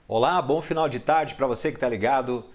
Olá, bom final de tarde para você que está ligado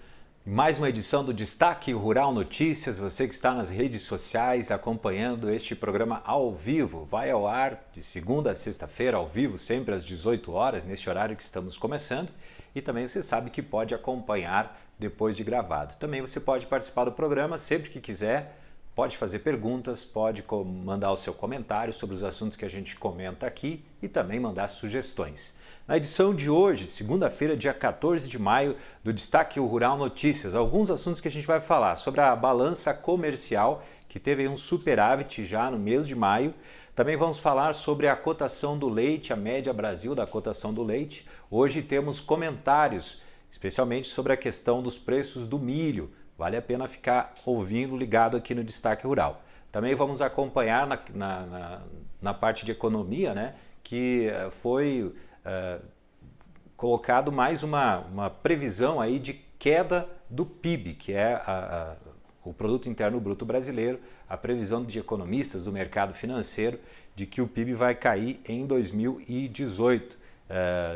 em mais uma edição do Destaque Rural Notícias. Você que está nas redes sociais acompanhando este programa ao vivo. Vai ao ar de segunda a sexta-feira, ao vivo, sempre às 18 horas, neste horário que estamos começando. E também você sabe que pode acompanhar depois de gravado. Também você pode participar do programa sempre que quiser. Pode fazer perguntas, pode mandar o seu comentário sobre os assuntos que a gente comenta aqui e também mandar sugestões. Na edição de hoje, segunda-feira, dia 14 de maio, do Destaque Rural Notícias, alguns assuntos que a gente vai falar sobre a balança comercial, que teve um superávit já no mês de maio. Também vamos falar sobre a cotação do leite, a média Brasil da cotação do leite. Hoje temos comentários, especialmente sobre a questão dos preços do milho. Vale a pena ficar ouvindo, ligado aqui no Destaque Rural. Também vamos acompanhar na parte de economia, né, que foi colocado mais uma previsão aí de queda do PIB, que é o Produto Interno Bruto Brasileiro, a previsão de economistas do mercado financeiro de que o PIB vai cair em 2018.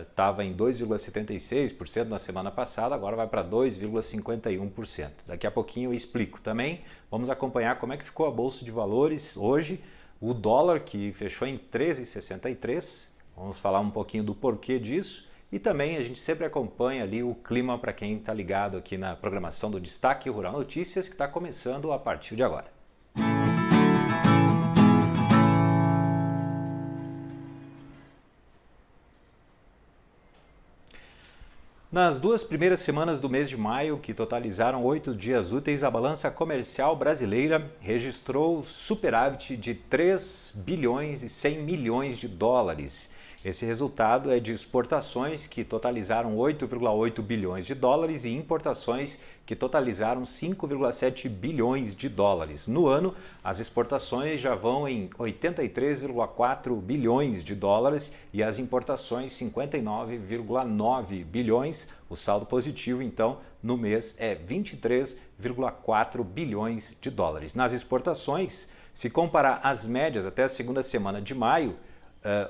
Estava em 2,76% na semana passada, agora vai para 2,51%. Daqui a pouquinho eu explico também. Vamos acompanhar como é que ficou a Bolsa de Valores hoje. O dólar que fechou em 13,63. Vamos falar um pouquinho do porquê disso. E também a gente sempre acompanha ali o clima para quem está ligado aqui na programação do Destaque Rural Notícias, que está começando a partir de agora. Nas duas primeiras semanas do mês de maio, que totalizaram 8 dias úteis, a balança comercial brasileira registrou superávit de 3 bilhões e 100 milhões de dólares. Esse resultado é de exportações que totalizaram 8,8 bilhões de dólares e importações que totalizaram 5,7 bilhões de dólares. No ano, as exportações já vão em 83,4 bilhões de dólares e as importações 59,9 bilhões. O saldo positivo, então, no mês é 23,4 bilhões de dólares. Nas exportações, se comparar as médias até a segunda semana de maio,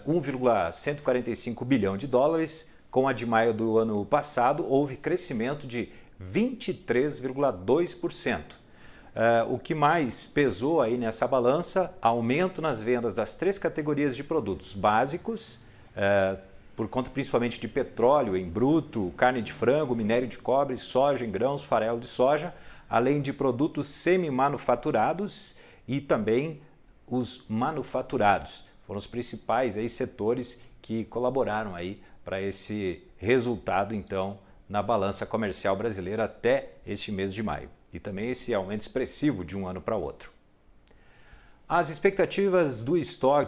1,145 bilhão de dólares, com a de maio do ano passado, houve crescimento de 23,2%. O que mais pesou aí nessa balança, aumento nas vendas das três categorias de produtos básicos, por conta principalmente de petróleo em bruto, carne de frango, minério de cobre, soja em grãos, farelo de soja, além de produtos semi-manufaturados e também os manufaturados. Foram os principais aí setores que colaboraram aí para esse resultado, então, na balança comercial brasileira até este mês de maio. E também esse aumento expressivo de um ano para outro. As expectativas de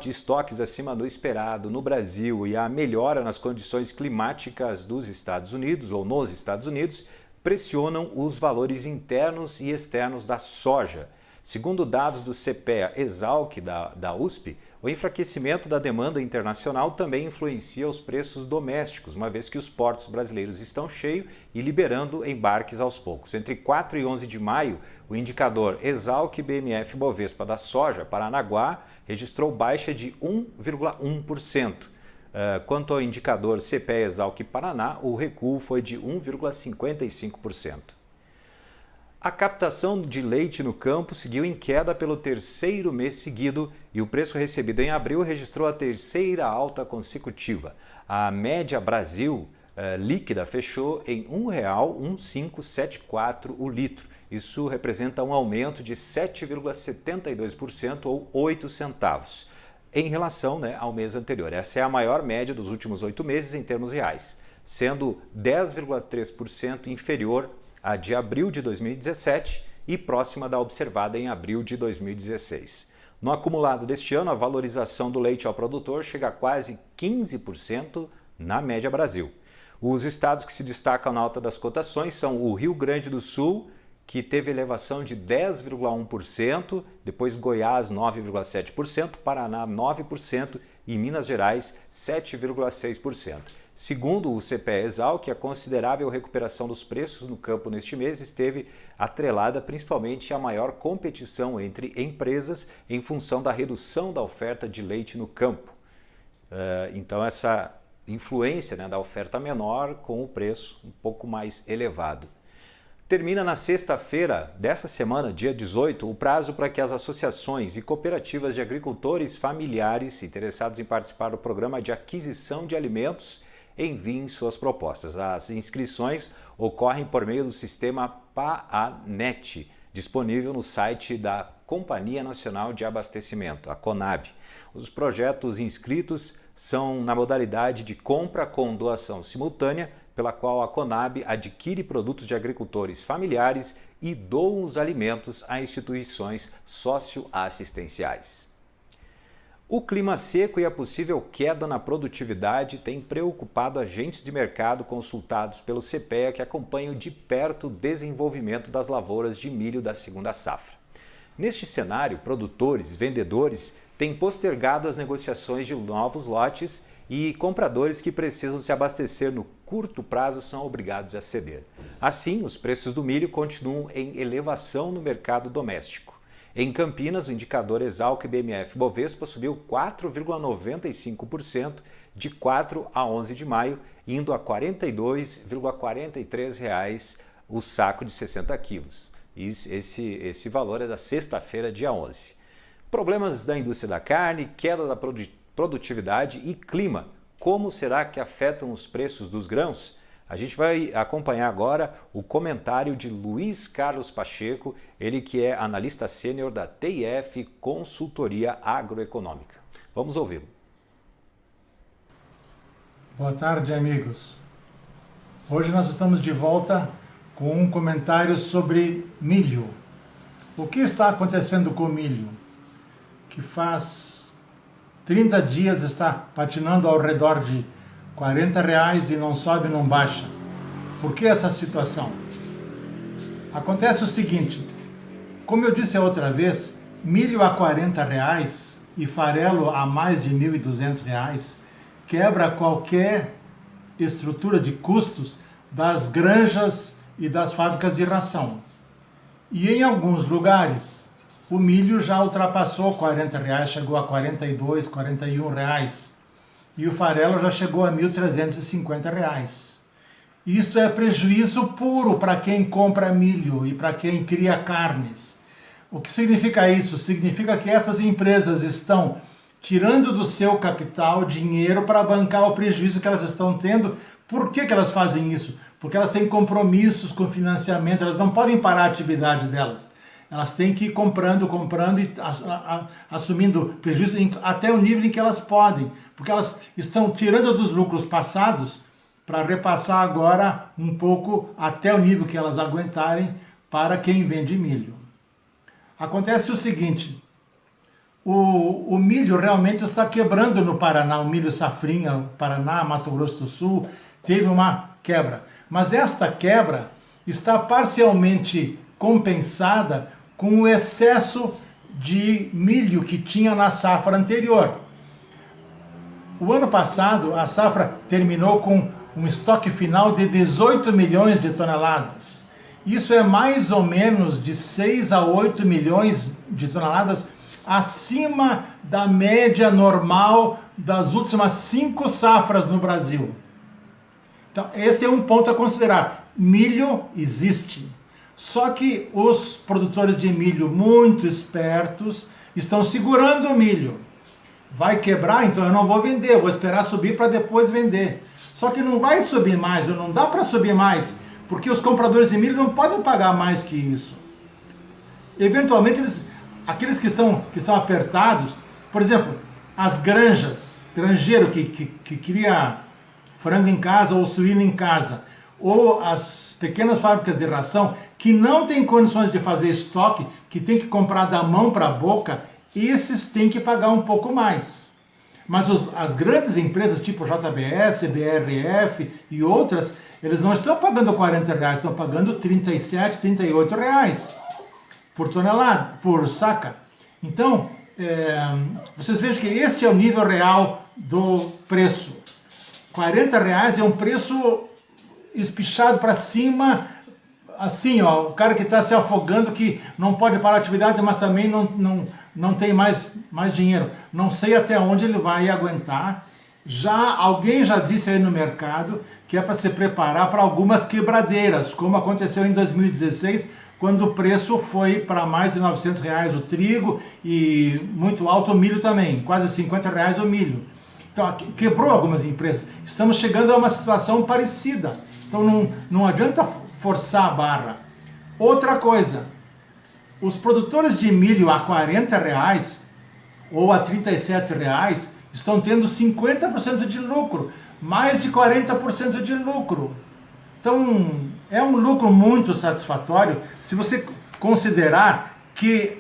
estoques acima do esperado no Brasil e a melhora nas condições climáticas dos Estados Unidos ou nos Estados Unidos pressionam os valores internos e externos da soja. Segundo dados do CPEA-Esalq da USP, o enfraquecimento da demanda internacional também influencia os preços domésticos, uma vez que os portos brasileiros estão cheios e liberando embarques aos poucos. Entre 4 e 11 de maio, o indicador Esalq-BMF-Bovespa da soja Paranaguá registrou baixa de 1,1%. Quanto ao indicador CPEA-Esalq Paraná, o recuo foi de 1,55%. A captação de leite no campo seguiu em queda pelo terceiro mês seguido e o preço recebido em abril registrou a terceira alta consecutiva. A média Brasil líquida fechou em R$ 1,1574 o litro. Isso representa um aumento de 7,72% ou 8 centavos em relação, ao mês anterior. Essa é a maior média dos últimos 8 meses em termos reais, sendo 10,3% inferior a de abril de 2017 e próxima da observada em abril de 2016. No acumulado deste ano, a valorização do leite ao produtor chega a quase 15% na média Brasil. Os estados que se destacam na alta das cotações são o Rio Grande do Sul, que teve elevação de 10,1%, depois Goiás 9,7%, Paraná 9% e Minas Gerais 7,6%. Segundo o CPEA-Esalq, a considerável recuperação dos preços no campo neste mês esteve atrelada principalmente à maior competição entre empresas em função da redução da oferta de leite no campo. Então essa influência, né, da oferta menor com o preço um pouco mais elevado. Termina na sexta-feira dessa semana, dia 18, o prazo para que as associações e cooperativas de agricultores familiares interessados em participar do programa de aquisição de alimentos enviem suas propostas. As inscrições ocorrem por meio do sistema PAANET, disponível no site da Companhia Nacional de Abastecimento, a CONAB. Os projetos inscritos são na modalidade de compra com doação simultânea, pela qual a CONAB adquire produtos de agricultores familiares e doa os alimentos a instituições socioassistenciais. O clima seco e a possível queda na produtividade têm preocupado agentes de mercado consultados pelo CPEA, que acompanham de perto o desenvolvimento das lavouras de milho da segunda safra. Neste cenário, produtores e vendedores têm postergado as negociações de novos lotes e compradores que precisam se abastecer no curto prazo são obrigados a ceder. Assim, os preços do milho continuam em elevação no mercado doméstico. Em Campinas, o indicador Exalc-BMF-Bovespa subiu 4,95% de 4 a 11 de maio, indo a R$ 42,43 o saco de 60 quilos. Esse valor é da sexta-feira, dia 11. Problemas da indústria da carne, queda da produtividade e clima. Como será que afetam os preços dos grãos? A gente vai acompanhar agora o comentário de Luiz Carlos Pacheco, ele que é analista sênior da TIF Consultoria Agroeconômica. Vamos ouvi-lo. Boa tarde, amigos. Hoje nós estamos de volta com um comentário sobre milho. O que está acontecendo com o milho? Que faz 30 dias está patinando ao redor de R$40 e não sobe, não baixa. Por que essa situação? Acontece o seguinte, como eu disse a outra vez, milho a R$40 e farelo a mais de R$1.200 quebra qualquer estrutura de custos das granjas e das fábricas de ração. E em alguns lugares, o milho já ultrapassou R$40, chegou a R$42, R$41. E o farelo já chegou a R$1.350. Isto é prejuízo puro para quem compra milho e para quem cria carnes. O que significa isso? Significa que essas empresas estão tirando do seu capital dinheiro para bancar o prejuízo que elas estão tendo. Por que elas fazem isso? Porque elas têm compromissos com financiamento, elas não podem parar a atividade delas. Elas têm que ir comprando e assumindo prejuízo até o nível em que elas podem. Porque elas estão tirando dos lucros passados para repassar agora um pouco até o nível que elas aguentarem para quem vende milho. Acontece o seguinte, o milho realmente está quebrando no Paraná, o milho safrinha, Paraná, Mato Grosso do Sul, teve uma quebra. Mas esta quebra está parcialmente compensada com o excesso de milho que tinha na safra anterior. O ano passado, a safra terminou com um estoque final de 18 milhões de toneladas. Isso é mais ou menos de 6 a 8 milhões de toneladas acima da média normal das últimas 5 safras no Brasil. Então, esse é um ponto a considerar. Milho existe. Só que os produtores de milho muito espertos estão segurando o milho. Vai quebrar, então eu não vou vender, vou esperar subir para depois vender. Só que não vai subir mais, ou não dá para subir mais, porque os compradores de milho não podem pagar mais que isso. Eventualmente, aqueles que estão apertados, por exemplo, as granjas, granjeiro que cria frango em casa ou suíno em casa, ou as pequenas fábricas de ração que não têm condições de fazer estoque, que tem que comprar da mão para a boca, esses têm que pagar um pouco mais. Mas as grandes empresas tipo JBS, BRF e outras, eles não estão pagando R$40, estão pagando R$37, R$38 por tonelada, por saca. Então, vocês vejam que este é o nível real do preço. R$40 é um preço espichado para cima, assim, ó, o cara que está se afogando, que não pode parar a atividade, mas também não tem mais dinheiro. Não sei até onde ele vai aguentar Alguém já disse aí no mercado que é para se preparar para algumas quebradeiras, como aconteceu em 2016, quando o preço foi para mais de R$900 o trigo e muito alto o milho também, quase R$50 o milho. Então, quebrou algumas empresas. Estamos chegando a uma situação parecida. Então, não adianta forçar a barra. Outra coisa, os produtores de milho a R$40 ou a R$37 estão tendo 50% de lucro, mais de 40% de lucro. Então, é um lucro muito satisfatório se você considerar que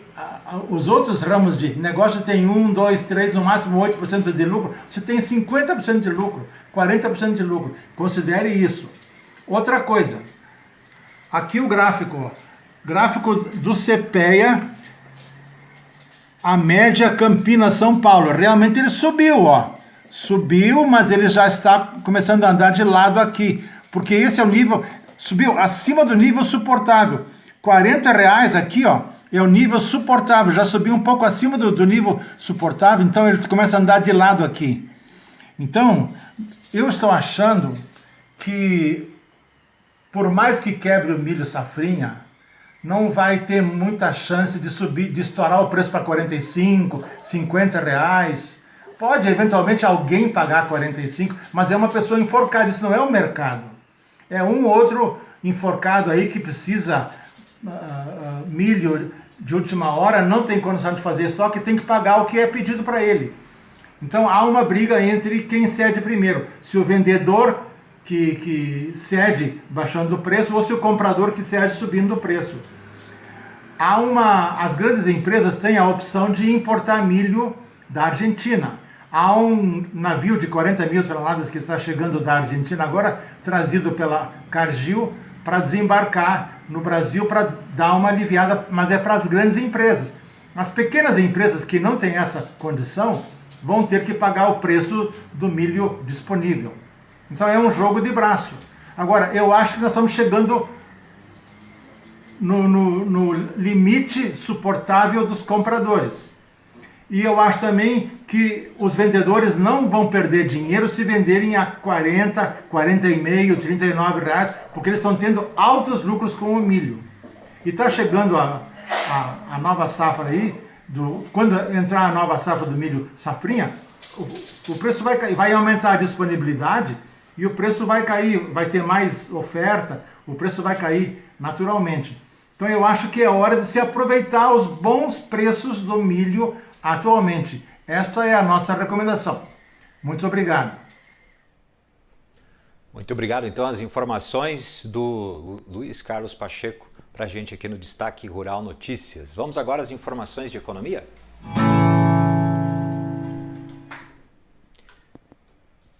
os outros ramos de negócio têm 1, 2, 3, no máximo 8% de lucro, você tem 50% de lucro, 40% de lucro. Considere isso. Outra coisa, aqui o gráfico, ó, gráfico do CPEA, a média Campinas-São Paulo, realmente ele subiu, ó. Subiu, mas ele já está começando a andar de lado aqui, porque esse é o nível, subiu acima do nível suportável. R$40 aqui, ó, é o nível suportável, já subiu um pouco acima do nível suportável, então ele começa a andar de lado aqui. Então, eu estou achando que, por mais que quebre o milho safrinha, não vai ter muita chance de subir, de estourar o preço para R$45, R$50. Pode, eventualmente, alguém pagar 45, mas é uma pessoa enforcada, isso não é o mercado. É um outro enforcado aí que precisa milho de última hora, não tem condição de fazer estoque, tem que pagar o que é pedido para ele. Então há uma briga entre quem cede primeiro, se o vendedor que cede baixando o preço ou se o comprador que cede subindo o preço. As grandes empresas têm a opção de importar milho da Argentina. Há um navio de 40 mil toneladas que está chegando da Argentina agora, trazido pela Cargill, para desembarcar no Brasil para dar uma aliviada, mas é para as grandes empresas. As pequenas empresas que não têm essa condição vão ter que pagar o preço do milho disponível. Então é um jogo de braço. Agora, eu acho que nós estamos chegando no limite suportável dos compradores. E eu acho também que os vendedores não vão perder dinheiro se venderem a 40, 40,5, 39 reais, porque eles estão tendo altos lucros com o milho. E está chegando a nova safra aí, quando entrar a nova safra do milho safrinha, o preço vai cair, vai aumentar a disponibilidade e o preço vai cair, vai ter mais oferta, o preço vai cair naturalmente. Então eu acho que é hora de se aproveitar os bons preços do milho atualmente. Esta é a nossa recomendação. Muito obrigado. Muito obrigado. Então, as informações do Luiz Carlos Pacheco para a gente aqui no Destaque Rural Notícias. Vamos agora às informações de economia?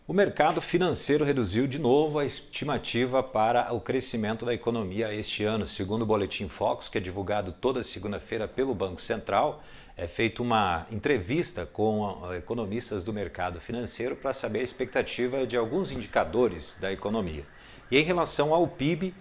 O mercado financeiro reduziu de novo a estimativa para o crescimento da economia este ano. Segundo o Boletim Focus, que é divulgado toda segunda-feira pelo Banco Central, é feita uma entrevista com economistas do mercado financeiro para saber a expectativa de alguns indicadores da economia. E em relação ao PIB,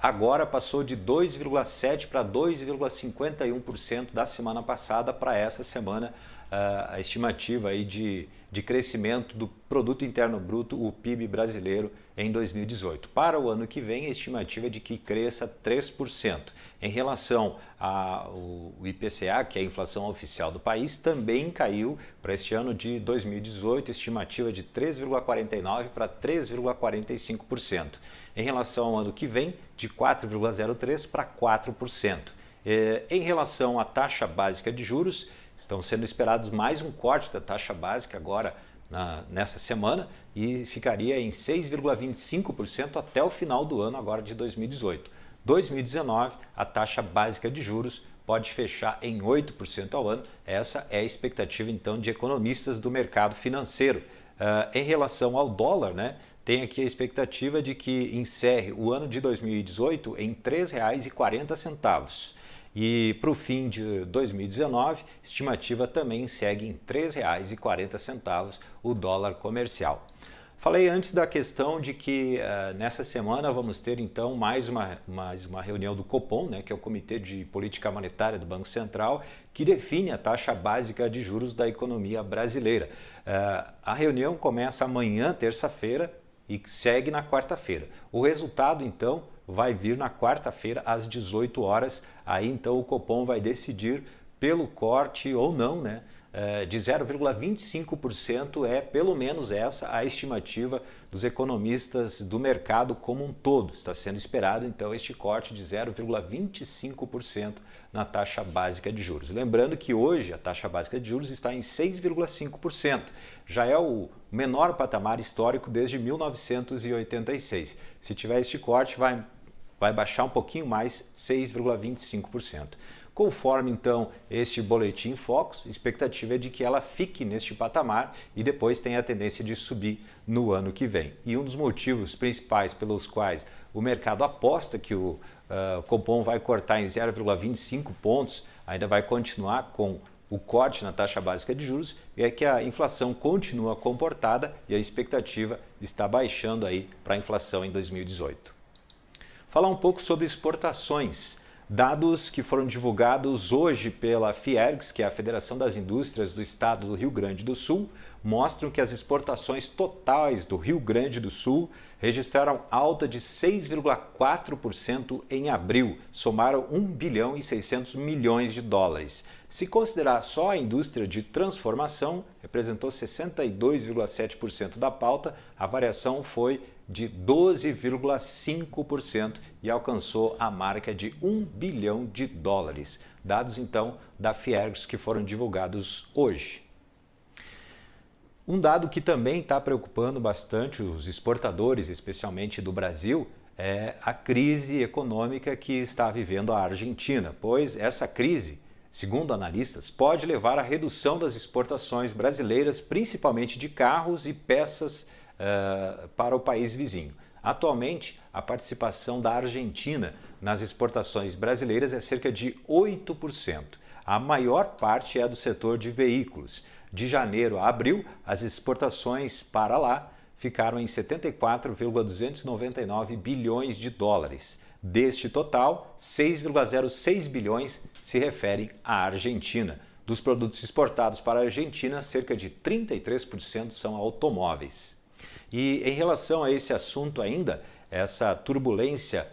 agora passou de 2,7% para 2,51% da semana passada para essa semana, a estimativa aí de crescimento do Produto Interno Bruto, o PIB brasileiro, em 2018. Para o ano que vem, a estimativa é de que cresça 3%. Em relação ao IPCA, que é a inflação oficial do país, também caiu para este ano de 2018, estimativa de 3,49% para 3,45%. Em relação ao ano que vem, de 4,03% para 4%. Em relação à taxa básica de juros, estão sendo esperados mais um corte da taxa básica agora nessa semana e ficaria em 6,25% até o final do ano agora de 2018. 2019, a taxa básica de juros pode fechar em 8% ao ano. Essa é a expectativa então de economistas do mercado financeiro. Em relação ao dólar, né, tem aqui a expectativa de que encerre o ano de 2018 em R$ 3,40. E para o fim de 2019, estimativa também segue em R$ 3,40 o dólar comercial. Falei antes da questão de que nessa semana vamos ter então mais uma reunião do Copom, né, que é o Comitê de Política Monetária do Banco Central, que define a taxa básica de juros da economia brasileira. A reunião começa amanhã, terça-feira, e segue na quarta-feira. O resultado então vai vir na quarta-feira às 18 horas. Aí então o Copom vai decidir pelo corte ou não, né? De 0,25% é pelo menos essa a estimativa dos economistas do mercado como um todo. Está sendo esperado então este corte de 0,25% na taxa básica de juros. Lembrando que hoje a taxa básica de juros está em 6,5%. Já é o menor patamar histórico desde 1986. Se tiver este corte, vai baixar um pouquinho mais, 6,25%. Conforme então este boletim Focus, a expectativa é de que ela fique neste patamar e depois tenha a tendência de subir no ano que vem. E um dos motivos principais pelos quais o mercado aposta que o Copom vai cortar em 0,25 pontos, ainda vai continuar com o corte na taxa básica de juros, é que a inflação continua comportada e a expectativa está baixando aí para a inflação em 2018. Falar um pouco sobre exportações. Dados que foram divulgados hoje pela Fiergs, que é a Federação das Indústrias do Estado do Rio Grande do Sul, mostram que as exportações totais do Rio Grande do Sul registraram alta de 6,4% em abril, somaram 1 bilhão e 600 milhões de dólares. Se considerar só a indústria de transformação, representou 62,7% da pauta, a variação foi de 12,5% e alcançou a marca de 1 bilhão de dólares. Dados então da Fiergs que foram divulgados hoje. Um dado que também está preocupando bastante os exportadores, especialmente do Brasil, é a crise econômica que está vivendo a Argentina, pois essa crise, segundo analistas, pode levar à redução das exportações brasileiras, principalmente de carros e peças para o país vizinho. Atualmente, a participação da Argentina nas exportações brasileiras é cerca de 8%. A maior parte é do setor de veículos. De janeiro a abril, as exportações para lá ficaram em 74,299 bilhões de dólares. Deste total, 6,06 bilhões se referem à Argentina. Dos produtos exportados para a Argentina, cerca de 33% são automóveis. E em relação a esse assunto ainda, essa turbulência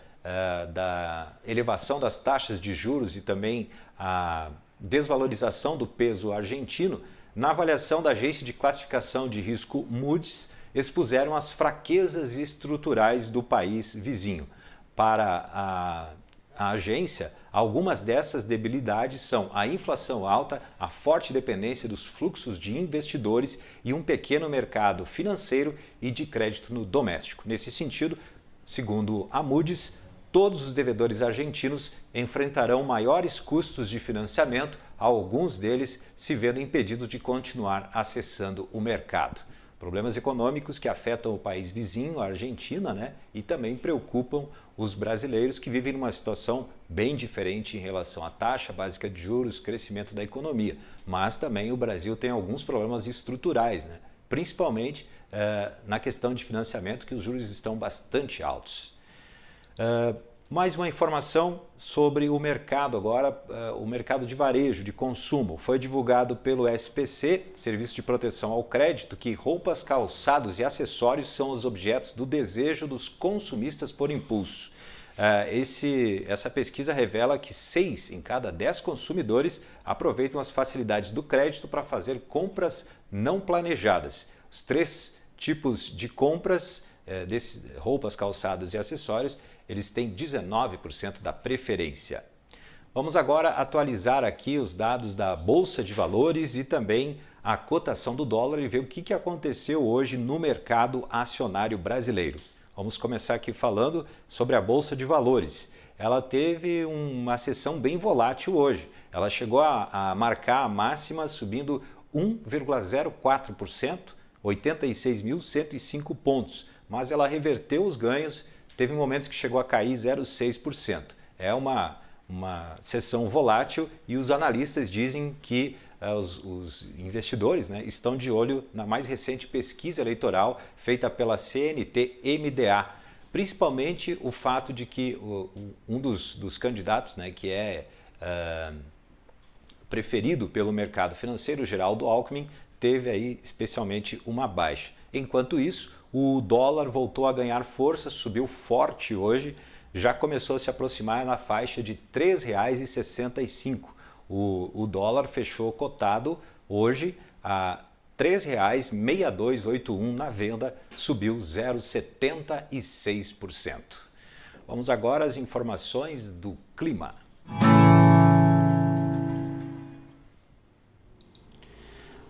da elevação das taxas de juros e também a desvalorização do peso argentino, na avaliação da agência de classificação de risco Moody's, expuseram as fraquezas estruturais do país vizinho. Para a agência, algumas dessas debilidades são a inflação alta, a forte dependência dos fluxos de investidores e um pequeno mercado financeiro e de crédito no doméstico. Nesse sentido, segundo a Moody's, todos os devedores argentinos enfrentarão maiores custos de financiamento, alguns deles se vendo impedidos de continuar acessando o mercado. Problemas econômicos que afetam o país vizinho, a Argentina, né? E também preocupam os brasileiros que vivem numa situação bem diferente em relação à taxa básica de juros, crescimento da economia. Mas também o Brasil tem alguns problemas estruturais, né? Principalmente na questão de financiamento, que os juros estão bastante altos. Mais uma informação sobre o mercado agora, o mercado de varejo, de consumo. Foi divulgado pelo SPC, Serviço de Proteção ao Crédito, que roupas, calçados e acessórios são os objetos do desejo dos consumistas por impulso. Essa pesquisa revela que 6 em cada 10 consumidores aproveitam as facilidades do crédito para fazer compras não planejadas. Os 3 tipos de compras, roupas, calçados e acessórios, eles têm 19% da preferência. Vamos agora atualizar aqui os dados da Bolsa de Valores e também a cotação do dólar e ver o que aconteceu hoje no mercado acionário brasileiro. Vamos começar aqui falando sobre a Bolsa de Valores. Ela teve uma sessão bem volátil hoje. Ela chegou a marcar a máxima subindo 1,04%, 86.105 pontos, mas ela reverteu os ganhos. Teve momentos que chegou a cair 0,6%. É uma uma sessão volátil e os analistas dizem que os investidores, né, estão de olho na mais recente pesquisa eleitoral feita pela CNT-MDA, principalmente o fato de que um dos candidatos, né, que é preferido pelo mercado financeiro, Geraldo Alckmin, teve aí especialmente uma baixa. Enquanto isso, o dólar voltou a ganhar força, subiu forte hoje, já começou a se aproximar na faixa de R$ 3,65. O dólar fechou cotado hoje a R$ 3,6281 na venda, subiu 0,76%. Vamos agora às informações do clima.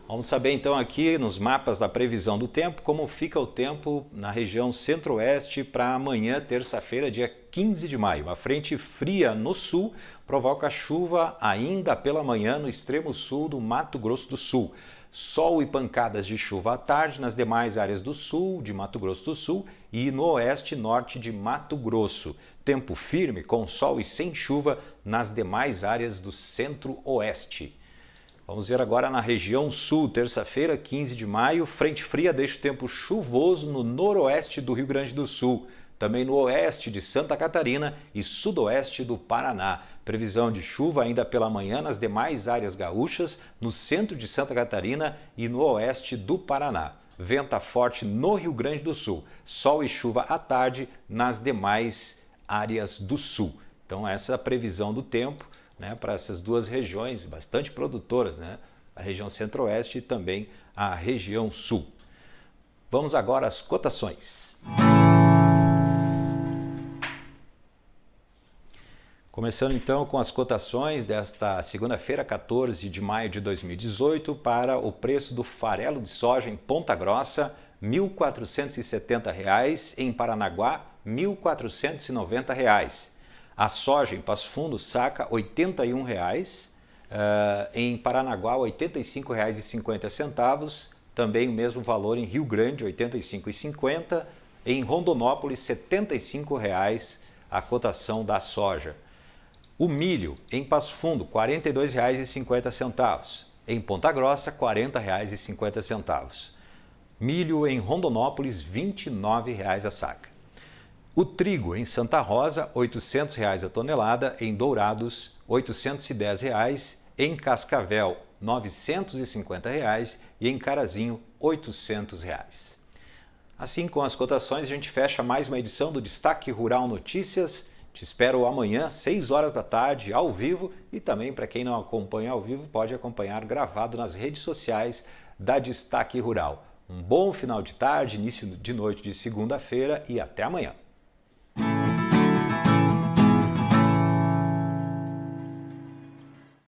Vamos saber então aqui nos mapas da previsão do tempo como fica o tempo na região centro-oeste para amanhã, terça-feira, dia 15 de maio. Uma frente fria no sul provoca chuva ainda pela manhã no extremo sul do Mato Grosso do Sul. Sol e pancadas de chuva à tarde nas demais áreas do sul de Mato Grosso do Sul e no oeste e norte de Mato Grosso. Tempo firme com sol e sem chuva nas demais áreas do centro-oeste. Vamos ver agora na região sul, terça-feira, 15 de maio, frente fria deixa o tempo chuvoso no noroeste do Rio Grande do Sul, também no oeste de Santa Catarina e sudoeste do Paraná. Previsão de chuva ainda pela manhã nas demais áreas gaúchas, no centro de Santa Catarina e no oeste do Paraná. Venta forte no Rio Grande do Sul, sol e chuva à tarde nas demais áreas do sul. Então essa é a previsão do tempo, né, para essas duas regiões bastante produtoras, né, a região centro-oeste e também a região sul. Vamos agora às cotações. Começando então com as cotações desta segunda-feira, 14 de maio de 2018, para o preço do farelo de soja em Ponta Grossa, R$ 1.470, em Paranaguá, R$ 1.490. A soja em Passo Fundo, saca, R$ 81,00, em Paranaguá, R$ 85,50, também o mesmo valor em Rio Grande, R$ 85,50, em Rondonópolis, R$ 75,00 a cotação da soja. O milho em Passo Fundo, R$ 42,50, em Ponta Grossa, R$ 40,50. Milho em Rondonópolis, R$ 29,00 a saca. O trigo em Santa Rosa, R$ 800,00 a tonelada, em Dourados, R$ 810,00, em Cascavel, R$ 950,00 e em Carazinho, R$ 800,00. Assim, com as cotações, a gente fecha mais uma edição do Destaque Rural Notícias. Te espero amanhã, às 6 horas da tarde, ao vivo, e também, para quem não acompanha ao vivo, pode acompanhar gravado nas redes sociais da Destaque Rural. Um bom final de tarde, início de noite de segunda-feira e até amanhã.